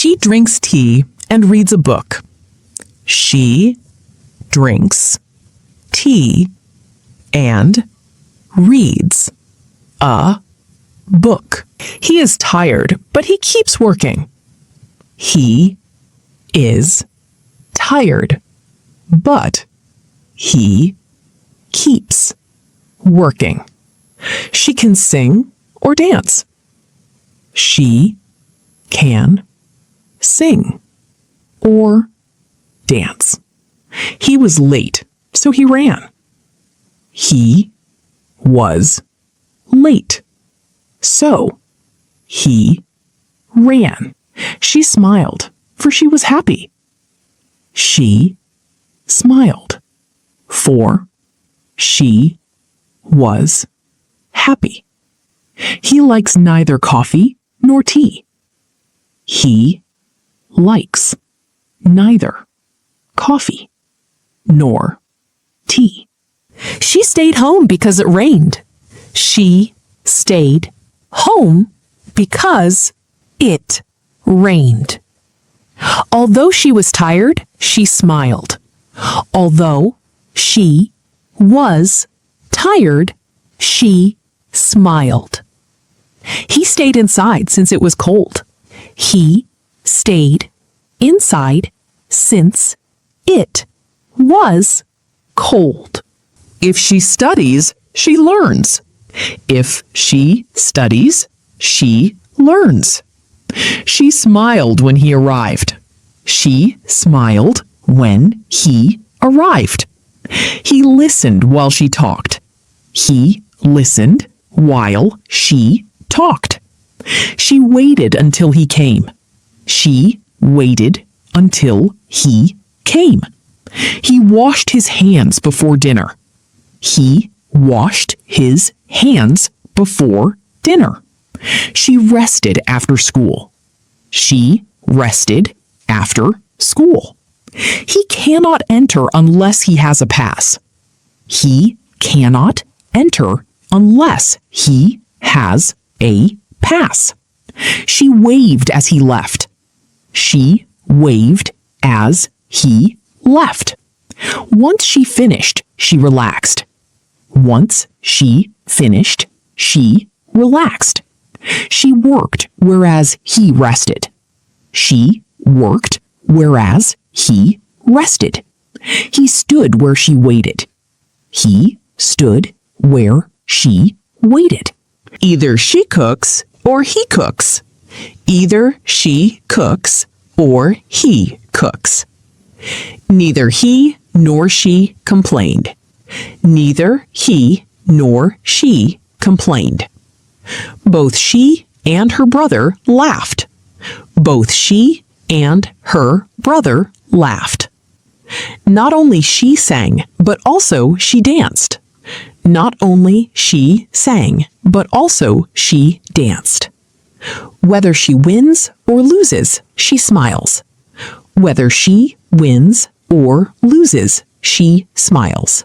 She drinks tea and reads a book. She drinks tea and reads a book. He is tired, but he keeps working. He is tired, but he keeps working. She can sing or dance. She can sing or dance. He was late, so he ran. He was late, so he ran. She smiled, for she was happy. She smiled, for she was happy. He likes neither coffee nor tea. He likes neither coffee nor tea. She stayed home because it rained. She stayed home because it rained. Although she was tired, she smiled. Although she was tired, she smiled. He stayed inside since it was cold. He stayed inside since it was cold. If she studies, she learns. If she studies, she learns. She smiled when he arrived. She smiled when he arrived. He listened while she talked. He listened while she talked. She waited until he came. She waited until he came. He washed his hands before dinner. He washed his hands before dinner. She rested after school. She rested after school. He cannot enter unless he has a pass. He cannot enter unless he has a pass. She waved as he left. She waved as he left. Once she finished, she relaxed. Once she finished, she relaxed. She worked, whereas he rested. She worked, whereas he rested. He stood where she waited. He stood where she waited. Either she cooks or he cooks. Either she cooks or he cooks. Neither he nor she complained. Neither he nor she complained. Both she and her brother laughed. Both she and her brother laughed. Not only she sang, but also she danced. Not only she sang, but also she danced. Whether she wins or loses, she smiles. Whether she wins or loses, she smiles.